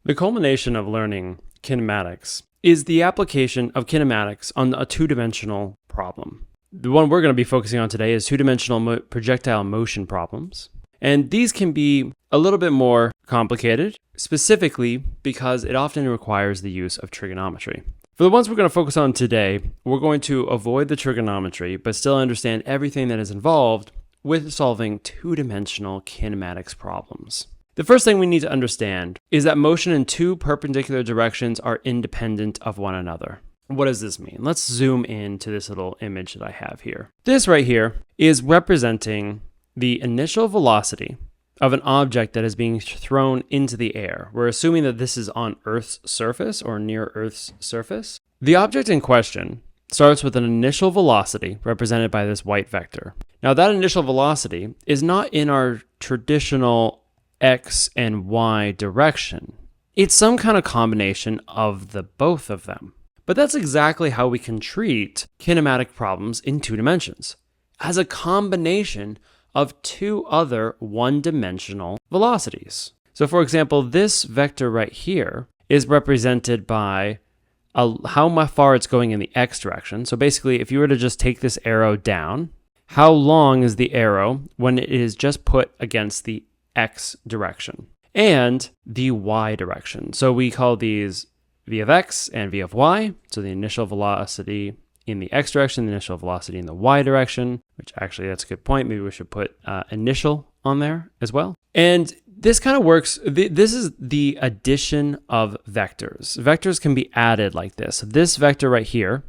The culmination of learning kinematics is the application of kinematics on a two-dimensional problem. The one we're going to be focusing on today is two-dimensional projectile motion problems. And these can be a little bit more complicated, specifically because it often requires the use of trigonometry. For the ones we're going to focus on today, we're going to avoid the trigonometry, but still understand everything that is involved with solving two-dimensional kinematics problems. The first thing we need to understand is that motion in two perpendicular directions are independent of one another. What does this mean? Let's zoom in to this little image that I have here. This right here is representing the initial velocity of an object that is being thrown into the air. We're assuming that this is on Earth's surface or near Earth's surface. The object in question starts with an initial velocity represented by this white vector. Now that initial velocity is not in our traditional X and Y direction. It's some kind of combination of the both of them. But that's exactly how we can treat kinematic problems in two dimensions, as a combination of two other one-dimensional velocities. So for example, this vector right here is represented by how far it's going in the X direction. So basically, if you were to just take this arrow down, how long is the arrow when it is just put against the X direction? And the Y direction. So we call these v of X and v of Y. So the initial velocity in the X direction, the initial velocity in the Y direction, which actually that's a good point. Maybe we should put initial on there as well. And this kind of works. This is the addition of vectors. Vectors can be added like this. So this vector right here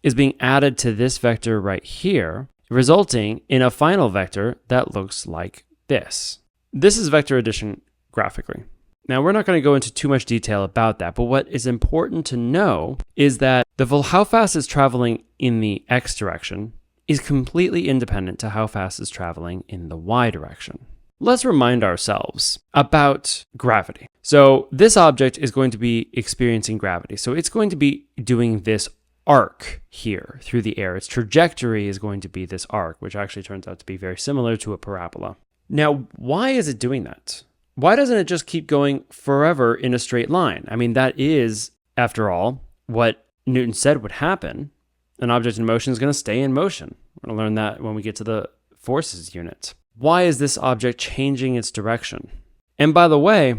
is being added to this vector right here, resulting in a final vector that looks like this. This is vector addition graphically. Now, we're not going to go into too much detail about that, but what is important to know is that how fast it's traveling in the X direction is completely independent to how fast it's traveling in the Y direction. Let's remind ourselves about gravity. So this object is going to be experiencing gravity. So it's going to be doing this arc here through the air. Its trajectory is going to be this arc, which actually turns out to be very similar to a parabola. Now, why is it doing that? Why doesn't it just keep going forever in a straight line? I mean, that is, after all, what Newton said would happen. An object in motion is going to stay in motion. We're going to learn that when we get to the forces unit. Why is this object changing its direction? And by the way,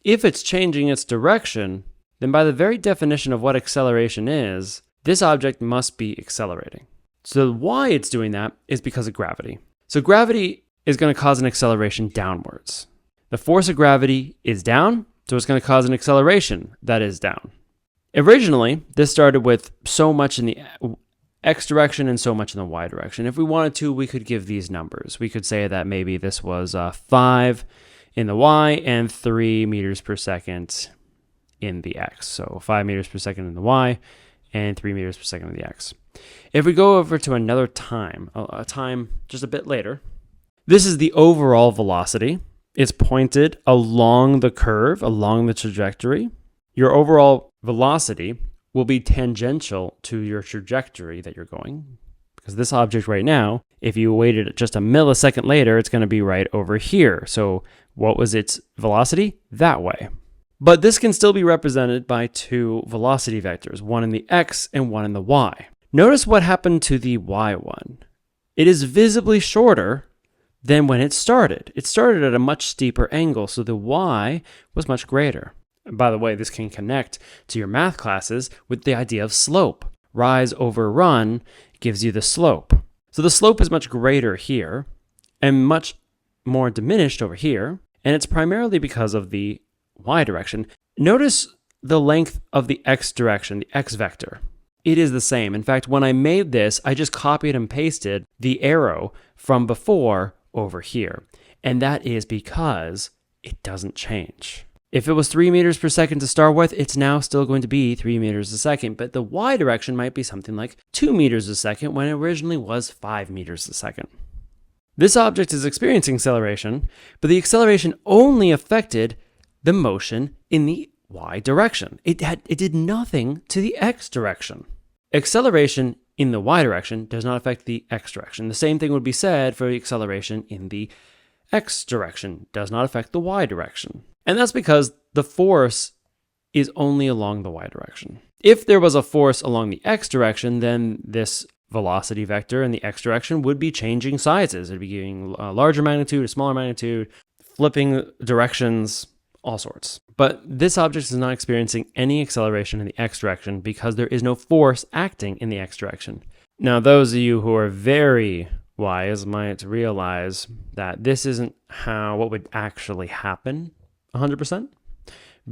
if it's changing its direction, then by the very definition of what acceleration is, this object must be accelerating. So why it's doing that is because of gravity. So gravity is going to cause an acceleration downwards. The force of gravity is down, so it's going to cause an acceleration that is down. Originally, this started with so much in the X direction and so much in the Y direction. If we wanted to, we could give these numbers. We could say that maybe this was 5 in the Y and 3 meters per second in the X. So 5 meters per second in the Y and 3 meters per second in the X. If we go over to another time, a time just a bit later, this is the overall velocity. It's pointed along the curve, along the trajectory. Your overall velocity will be tangential to your trajectory that you're going. Because this object right now, if you waited just a millisecond later, it's going to be right over here. So what was its velocity? That way. But this can still be represented by two velocity vectors, one in the X and one in the Y. Notice what happened to the Y one. It is visibly shorter than when it started. It started at a much steeper angle, so the Y was much greater. And by the way, this can connect to your math classes with the idea of slope. Rise over run gives you the slope. So the slope is much greater here and much more diminished over here, and it's primarily because of the Y direction. Notice the length of the X direction, the X vector. It is the same. In fact, when I made this, I just copied and pasted the arrow from before over here. And that is because it doesn't change. If it was 3 meters per second to start with, it's now still going to be 3 meters a second, but the Y direction might be something like 2 meters a second when it originally was 5 meters a second. This object is experiencing acceleration, but the acceleration only affected the motion in the Y direction. It did nothing to the X direction. Acceleration in the Y direction does not affect the X direction. The same thing would be said for the acceleration in the X direction, does not affect the Y direction. And that's because the force is only along the y direction. If there was a force along the x direction, then this velocity vector in the x direction would be changing sizes. It'd be giving a larger magnitude, a smaller magnitude, flipping directions, all sorts. But this object is not experiencing any acceleration in the x direction because there is no force acting in the x direction. Now, those of you who are very wise might realize that this isn't what would actually happen 100%,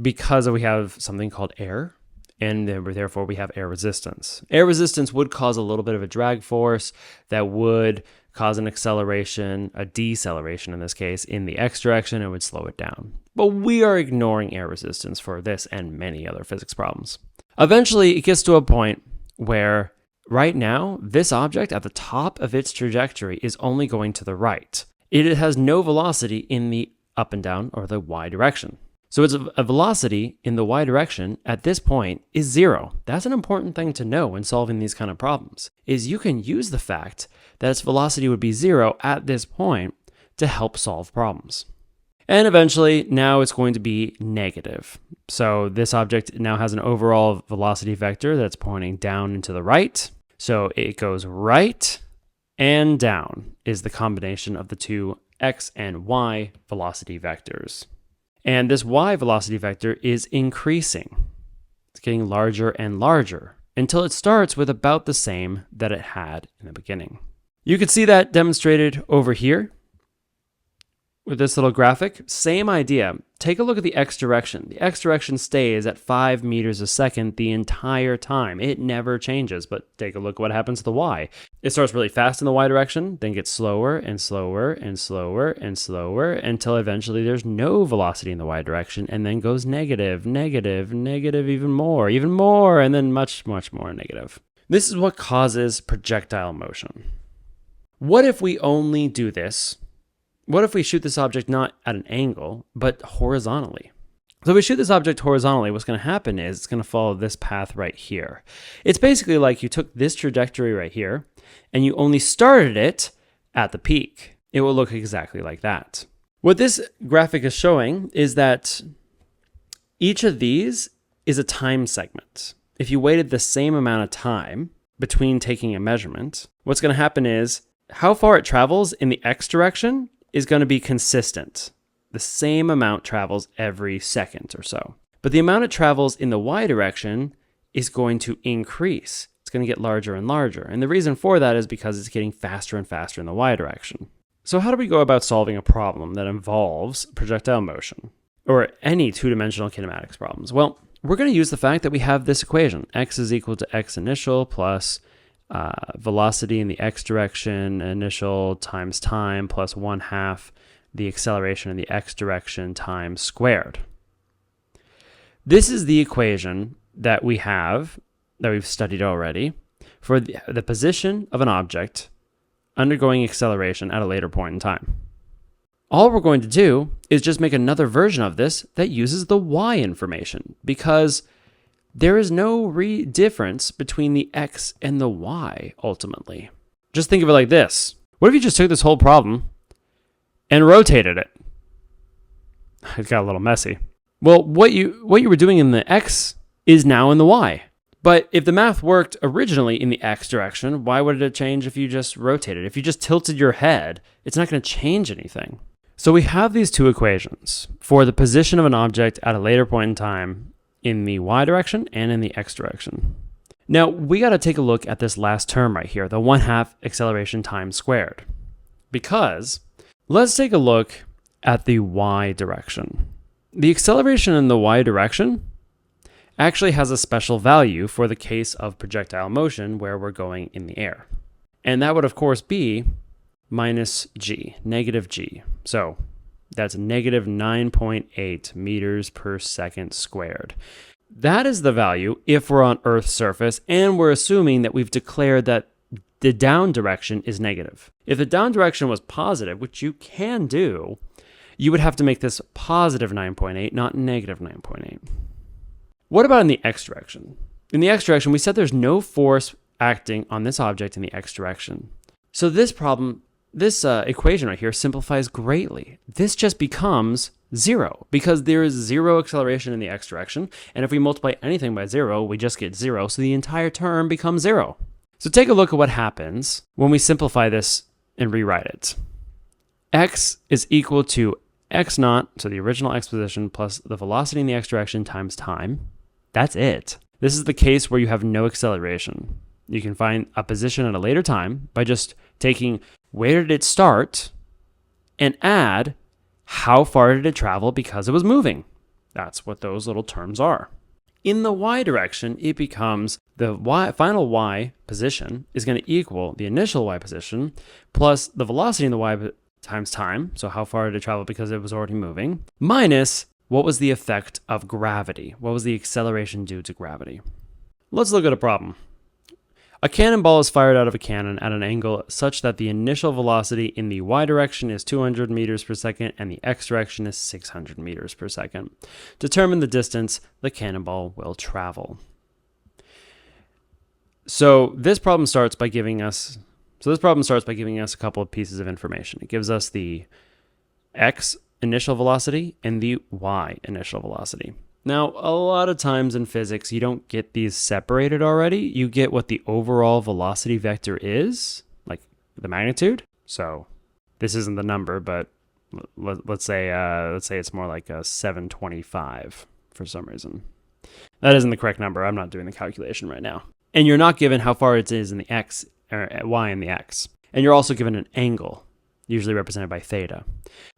because we have something called air, and therefore we have air resistance. Air resistance would cause a little bit of a drag force that would cause an acceleration, a deceleration in this case, in the x direction, and would slow it down. But we are ignoring air resistance for this and many other physics problems. Eventually, it gets to a point where right now, this object at the top of its trajectory is only going to the right. It has no velocity in the up and down or the y direction. So its a velocity in the y direction at this point is 0. That's an important thing to know when solving these kind of problems, is you can use the fact that its velocity would be 0 at this point to help solve problems. And eventually, now it's going to be negative. So this object now has an overall velocity vector that's pointing down and to the right. So it goes right and down is the combination of the two x and y velocity vectors. And this y velocity vector is increasing. It's getting larger and larger until it starts with about the same that it had in the beginning. You can see that demonstrated over here with this little graphic. Same idea. Take a look at the x direction. The x direction stays at 5 meters a second the entire time. It never changes, but take a look at what happens to the y. It starts really fast in the y direction, then gets slower and slower and slower and slower until eventually there's no velocity in the y direction, and then goes negative, negative, negative, even more, and then much, much more negative. This is what causes projectile motion. What if we only do this? What if we shoot this object not at an angle, but horizontally? So if we shoot this object horizontally, what's going to happen is it's going to follow this path right here. It's basically like you took this trajectory right here, and you only started it at the peak. It will look exactly like that. What this graphic is showing is that each of these is a time segment. If you waited the same amount of time between taking a measurement, what's going to happen is how far it travels in the x direction is going to be consistent. The same amount travels every second or so. But the amount it travels in the y direction is going to increase. It's going to get larger and larger. And the reason for that is because it's getting faster and faster in the y direction. So how do we go about solving a problem that involves projectile motion or any two-dimensional kinematics problems? Well, we're going to use the fact that we have this equation. X is equal to x initial plus velocity in the x direction initial times time plus 1/2 the acceleration in the x direction times squared. This is the equation that we have, that we've studied already, for the position of an object undergoing acceleration at a later point in time. All we're going to do is just make another version of this that uses the y information, because there is no difference between the x and the y, ultimately. Just think of it like this. What if you just took this whole problem and rotated it? It got a little messy. Well, what you were doing in the x is now in the y. But if the math worked originally in the x direction, why would it change if you just rotated? If you just tilted your head, it's not going to change anything. So we have these two equations for the position of an object at a later point in time in the y direction and in the x direction. Now, we got to take a look at this last term right here, the 1/2 acceleration times squared. Because let's take a look at the y direction. The acceleration in the y direction actually has a special value for the case of projectile motion where we're going in the air. And that would, of course, be minus g, negative g. So that's negative 9.8 meters per second squared. That is the value if we're on Earth's surface and we're assuming that we've declared that the down direction is negative. If the down direction was positive, which you can do, you would have to make this positive 9.8, not negative 9.8. What about in the x direction? In the x direction, we said there's no force acting on this object in the x direction. So this problem this equation right here simplifies greatly. This just becomes 0 because there is 0 acceleration in the x direction. And if we multiply anything by 0, we just get 0. So the entire term becomes 0. So take a look at what happens when we simplify this and rewrite it. X is equal to x naught, so the original x position, plus the velocity in the x direction times time. That's it. This is the case where you have no acceleration. You can find a position at a later time by just taking where did it start and add how far did it travel because it was moving. That's what those little terms are. In the y direction, it becomes the final y position is going to equal the initial y position plus the velocity in the y times time, so how far did it travel because it was already moving, minus what was the effect of gravity? What was the acceleration due to gravity? Let's look at a problem. A cannonball is fired out of a cannon at an angle such that the initial velocity in the y direction is 200 meters per second and the x direction is 600 meters per second. Determine the distance the cannonball will travel. So this problem starts by giving us a couple of pieces of information. It gives us the x initial velocity and the y initial velocity. Now, a lot of times in physics, you don't get these separated already. You get what the overall velocity vector is, like the magnitude. So this isn't the number, but let's say it's more like a 725 for some reason. That isn't the correct number. I'm not doing the calculation right now. And you're not given how far it is in the x, or y in the x. And you're also given an angle, usually represented by theta.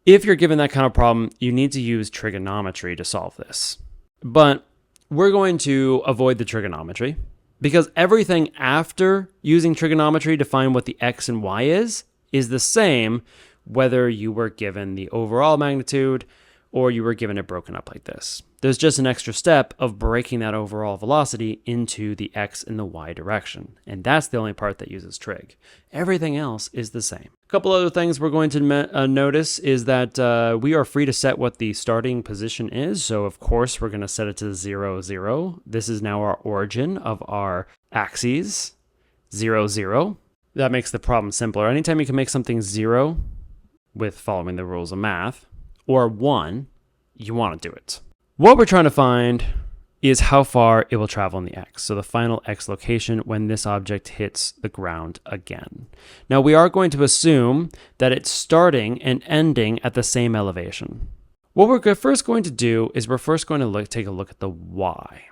If you're given that kind of problem, you need to use trigonometry to solve this. But we're going to avoid the trigonometry because everything after using trigonometry to find what the x and y is the same whether you were given the overall magnitude or you were given it broken up like this. There's just an extra step of breaking that overall velocity into the x and the y direction. And that's the only part that uses trig. Everything else is the same. A couple other things we're going to notice is that we are free to set what the starting position is. So of course, we're going to set it to 0, 0. This is now our origin of our axes, 0, 0. That makes the problem simpler. Anytime you can make something 0 with following the rules of math, or 1, you want to do it. What we're trying to find is how far it will travel in the x, so the final x location when this object hits the ground again. Now we are going to assume that it's starting and ending at the same elevation. What we're first going to do is we're first going to take a look at the y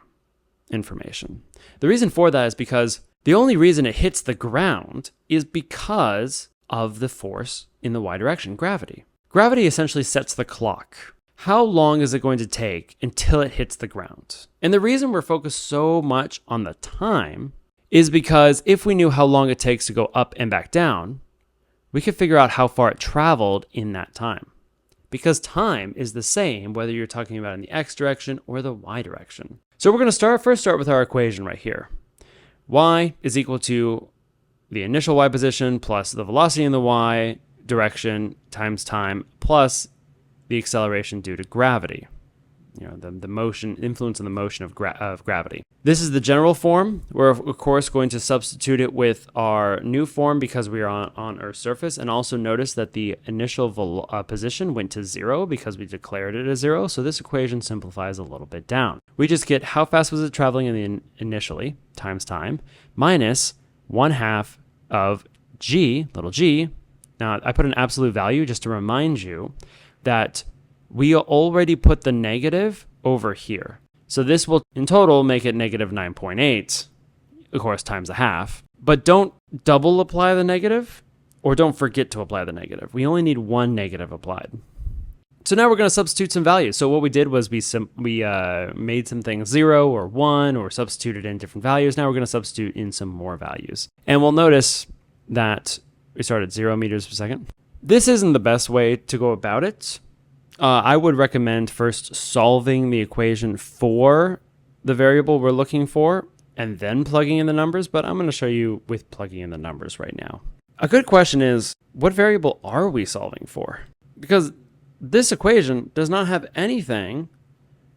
information. The reason for that is because the only reason it hits the ground is because of the force in the y direction, gravity. Gravity essentially sets the clock. How long is it going to take until it hits the ground? And the reason we're focused so much on the time is because if we knew how long it takes to go up and back down, we could figure out how far it traveled in that time. Because time is the same whether you're talking about in the x direction or the y direction. So we're going to first start with our equation right here. Y is equal to the initial y position plus the velocity in the y direction times time plus the acceleration due to gravity. You know, the motion, influence on the motion of gravity. This is the general form. We're of course going to substitute it with our new form because we are on Earth's surface, and also notice that the initial position went to 0 because we declared it as 0. So this equation simplifies a little bit down. We just get how fast was it traveling initially times time minus 1/2 of g, little g. Now I put an absolute value just to remind you that we already put the negative over here. So this will in total make it negative 9.8, of course, times 1/2. But don't double apply the negative, or don't forget to apply the negative. We only need one negative applied. So now we're going to substitute some values. So what we did was we made some things 0 or 1 or substituted in different values. Now we're going to substitute in some more values. And we'll notice that we start at 0 meters per second. This isn't the best way to go about it. I would recommend first solving the equation for the variable we're looking for and then plugging in the numbers, but I'm going to show you with plugging in the numbers right now. A good question is, what variable are we solving for? Because this equation does not have anything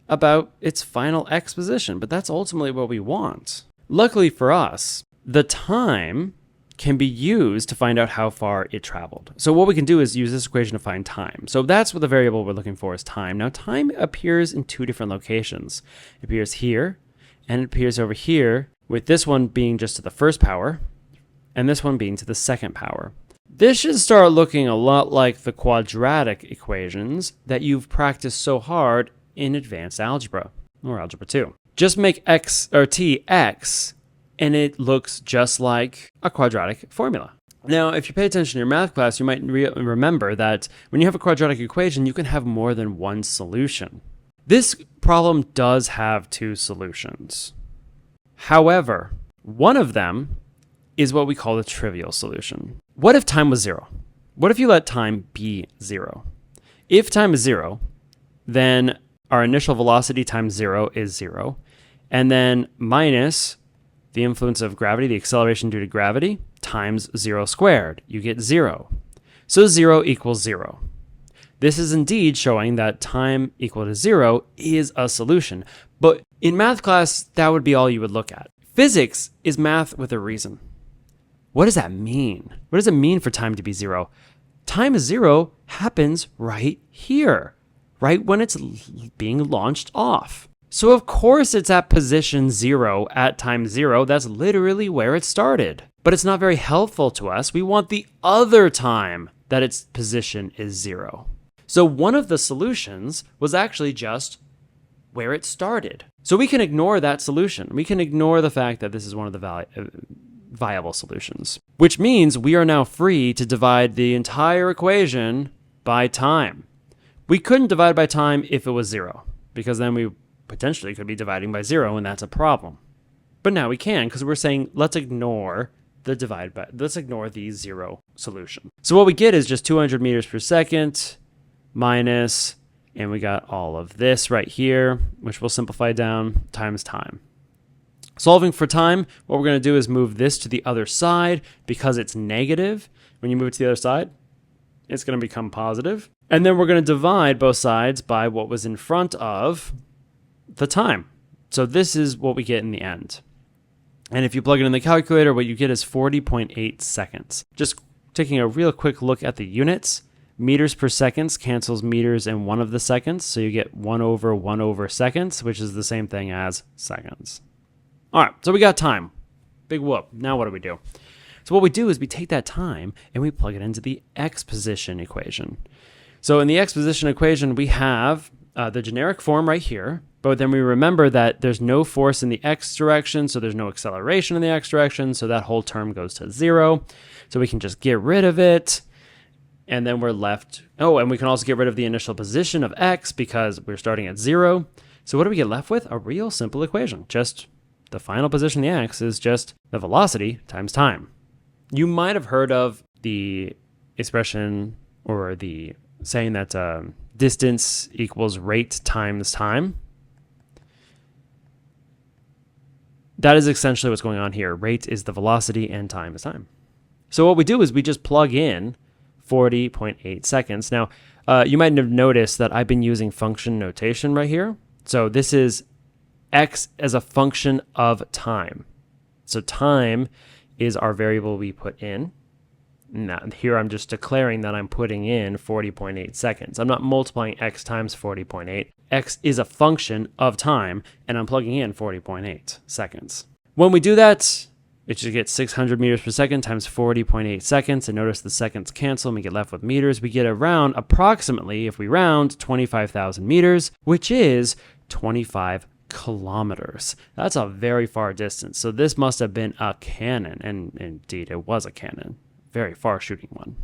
about its final x position, but that's ultimately what we want. Luckily for us, the time can be used to find out how far it traveled. So what we can do is use this equation to find time. So that's what the variable we're looking for is time. Now time appears in two different locations. It appears here and it appears over here, with this one being just to the first power and this one being to the second power. This should start looking a lot like the quadratic equations that you've practiced so hard in advanced algebra or algebra 2. Just make x or t x and it looks just like a quadratic formula. Now, if you pay attention to your math class, you might remember that when you have a quadratic equation, you can have more than one solution. This problem does have two solutions. However, one of them is what we call the trivial solution. What if time was 0? What if you let time be 0? If time is 0, then our initial velocity times 0 is 0, and then minus the influence of gravity, the acceleration due to gravity, times 0 squared. You get 0. So 0 equals 0. This is indeed showing that time equal to 0 is a solution. But in math class, that would be all you would look at. Physics is math with a reason. What does that mean? What does it mean for time to be 0? Time is 0 happens right here, right when it's being launched off. So of course it's at position 0 at time 0. That's literally where it started. But it's not very helpful to us. We want the other time that its position is 0. So one of the solutions was actually just where it started. So we can ignore that solution. We can ignore the fact that this is one of the viable solutions, which means we are now free to divide the entire equation by time. We couldn't divide by time if it was 0, because then we potentially could be dividing by 0, and that's a problem. But now we can, because we're saying let's ignore the 0 solution. So what we get is just 200 meters per second minus, and we got all of this right here, which we'll simplify down, times time. Solving for time, what we're going to do is move this to the other side because it's negative. When you move it to the other side, it's going to become positive. And then we're going to divide both sides by what was in front of the time. So this is what we get in the end. And if you plug it in the calculator, what you get is 40.8 seconds. Just taking a real quick look at the units. Meters per seconds cancels meters in one of the seconds. So you get 1 over seconds, which is the same thing as seconds. All right, so we got time. Big whoop. Now what do we do? So what we do is we take that time and we plug it into the x position equation. So in the x position equation, we have the generic form right here, but then we remember that there's no force in the x direction, so there's no acceleration in the x direction, so that whole term goes to 0. So we can just get rid of it, and then we're left, and we can also get rid of the initial position of x because we're starting at 0. So what do we get left with? A real simple equation. Just the final position of the x is just the velocity times time. You might have heard of the expression or the saying that distance equals rate times time. That is essentially what's going on here. Rate is the velocity and time is time. So what we do is we just plug in 40.8 seconds. Now, you might have noticed that I've been using function notation right here. So this is x as a function of time. So time is our variable we put in. Now, here I'm just declaring that I'm putting in 40.8 seconds. I'm not multiplying x times 40.8. X is a function of time, and I'm plugging in 40.8 seconds. When we do that, it should get 600 meters per second times 40.8 seconds. And notice the seconds cancel and we get left with meters. We get around approximately, if we round, 25,000 meters, which is 25 kilometers. That's a very far distance. So this must have been a cannon, and indeed it was a cannon. Very far shooting one.